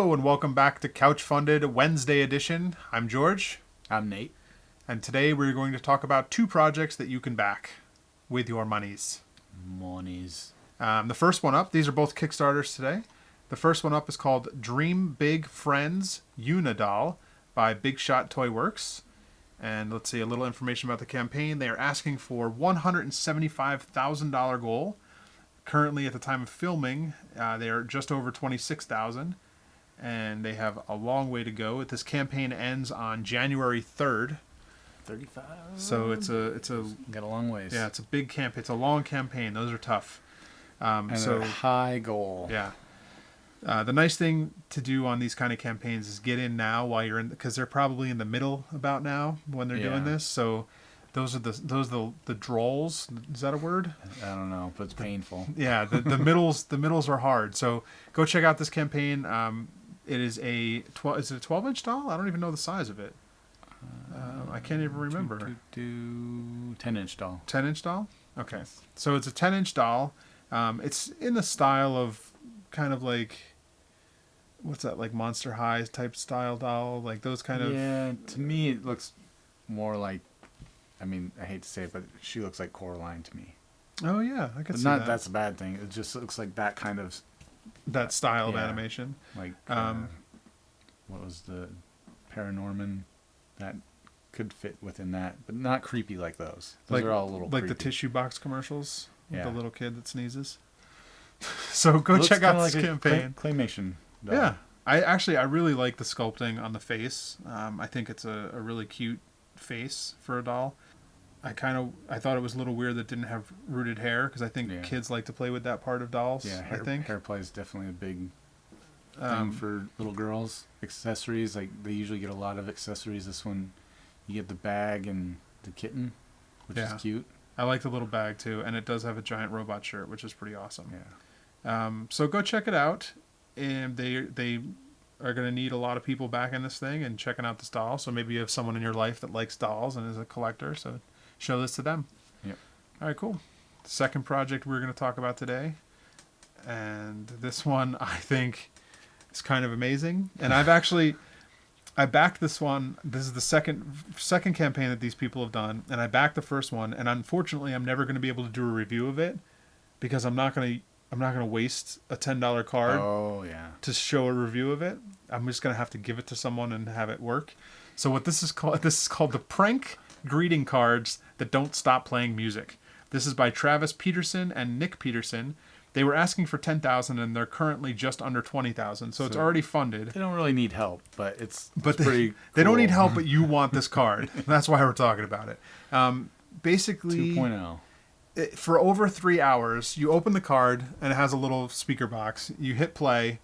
Hello and welcome back to CouchFunded Wednesday edition. I'm George. I'm Nate. And today we're going to talk about two projects that you can back with your monies. The first one up, these are both Kickstarters today. The first one up is called Dream Big Friends Yuna Doll by Big Shot Toy Works. And let's see a little information about the campaign. They are asking for $175,000 goal. Currently, at the time of filming, they are just over $26,000, and they have a long way to go. This campaign ends on January 3rd. 35. So it's a got a long ways. Yeah, it's a big camp. It's a long campaign. Those are tough. And a high goal. Yeah. The nice thing to do on these kind of campaigns is get in now while you're in, because they're probably in the middle about now when they're doing this. So those are the drolls. Is that a word? I don't know, but it's painful. Yeah, the middles are hard. So go check out this campaign. It is is it a 12-inch doll? I don't even know the size of it. I can't even remember. 10-inch doll. 10-inch doll? Okay. So it's a 10-inch doll. It's in the style of kind of like, what's that, like Monster High type style doll? Like those kind of... Yeah, to me it looks more like, I mean, I hate to say it, but she looks like Coraline to me. Oh, yeah. I can see not that. That's a bad thing. It just looks like that kind of... That style of animation. Like, what was the Paranorman? That could fit within that, but not creepy like those. Those are all a little like creepy. the tissue box commercials with the little kid that sneezes. So go check out this campaign. Claymation doll. Yeah. I really like the sculpting on the face. I think it's a really cute face for a doll. I thought it was a little weird that it didn't have rooted hair, because I think kids like to play with that part of dolls. Yeah, hair play is definitely a big thing for little girls. Accessories, like they usually get a lot of accessories. This one, you get the bag and the kitten, which is cute. I like the little bag too, and it does have a giant robot shirt, which is pretty awesome. Yeah. So go check it out. And they are going to need a lot of people back in this thing and checking out this doll. So maybe you have someone in your life that likes dolls and is a collector. So show this to them. Yep. All right, cool. The second project we're going to talk about today. And this one, I think, is kind of amazing. And I backed this one. This is the second campaign that these people have done. And I backed the first one. And unfortunately, I'm never going to be able to do a review of it, because I'm not going to waste a $10 card to show a review of it. I'm just going to have to give it to someone and have it work. So what this is called the Prank Greeting Cards That Don't Stop Playing Music. This is by Travis Peterson and Nick Peterson. They were asking for $10,000 and they're currently just under $20,000. So it's already funded. They don't really need help, but it's pretty cool. They don't need help, but you want this card. That's why we're talking about it. Basically 2.0. For over 3 hours, you open the card and it has a little speaker box. You hit play,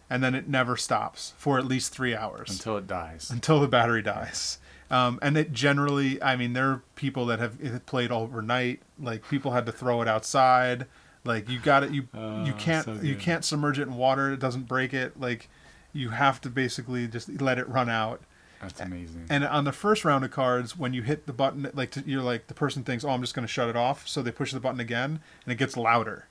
and then it never stops for at least 3 hours. Until it dies. Until the battery dies. And it generally, I mean, there are people that have played overnight. Like, people had to throw it outside. Like, you can't submerge it in water. It doesn't break it. Like, you have to basically just let it run out. That's amazing. And on the first round of cards, when you hit the button, you're like, the person thinks, oh, I'm just going to shut it off. So they push the button again, and it gets louder.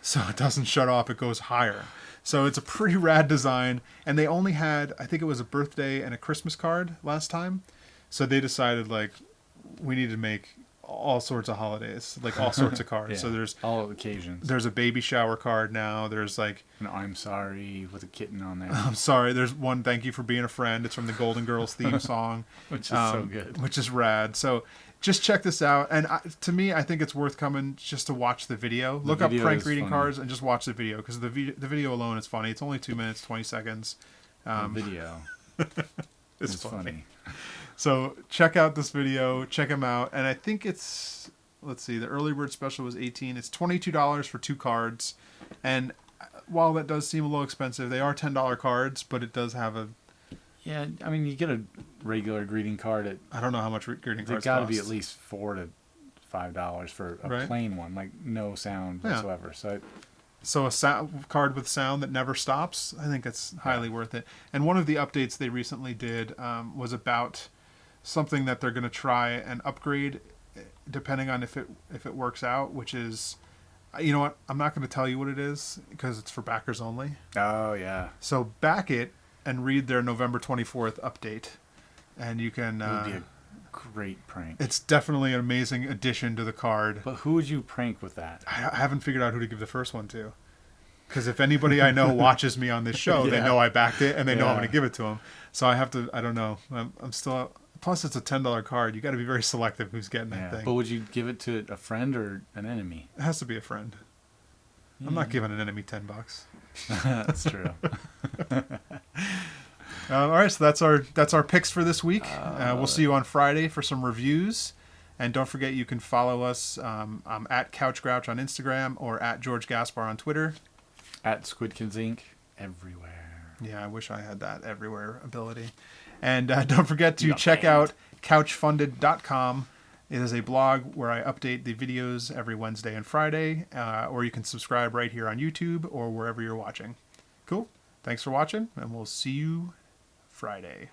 So it doesn't shut off. It goes higher. So it's a pretty rad design. And they only had, I think it was a birthday and a Christmas card last time. So they decided, like, we need to make all sorts of holidays, like all sorts of cards. So there's all occasions. There's a baby shower card now. There's like an I'm sorry with a kitten on there. I'm sorry. There's one thank you for being a friend. It's from the Golden Girls theme song, which is so good, which is rad. So just check this out. And to me, I think it's worth coming just to watch the video. Look up prank greeting cards and just watch the video, because the video alone is funny. It's only 2 minutes 20 seconds. The video is funny. So check out this video, check them out. And I think it's, let's see, the early bird special was $18. It's $22 for 2 cards. And while that does seem a little expensive, they are $10 cards, but it does have a... Yeah, I mean, you get a regular greeting card at... I don't know how much greeting cards cost. It's got to be at least $4 to $5 for a plain one, like no sound whatsoever. So a card with sound that never stops, I think it's highly worth it. And one of the updates they recently did was about something that they're going to try and upgrade depending on if it works out, which is You know what? I'm not going to tell you what it is because it's for backers only. Oh yeah. So back it and read their November 24th update, and you can. It would be a great prank. It's definitely an amazing addition to the card. But who would you prank with that? I haven't figured out who to give the first one to. Because if anybody I know watches me on this show, they know I backed it, and they know I'm going to give it to them. So I have to. I don't know. I'm still. Plus, it's a $10 card. You got to be very selective who's getting that thing. But would you give it to a friend or an enemy? It has to be a friend. I'm not giving an enemy $10. That's true. All right, so that's our picks for this week. We'll see you on Friday for some reviews, and don't forget you can follow us. I'm at CouchGrouch on Instagram or at George Gaspar on Twitter. At Squidkins Inc. everywhere. Yeah, I wish I had that everywhere ability. And don't forget to check out CouchFunded.com. It is a blog where I update the videos every Wednesday and Friday, or you can subscribe right here on YouTube or wherever you're watching. Cool. Thanks for watching, and we'll see you Friday.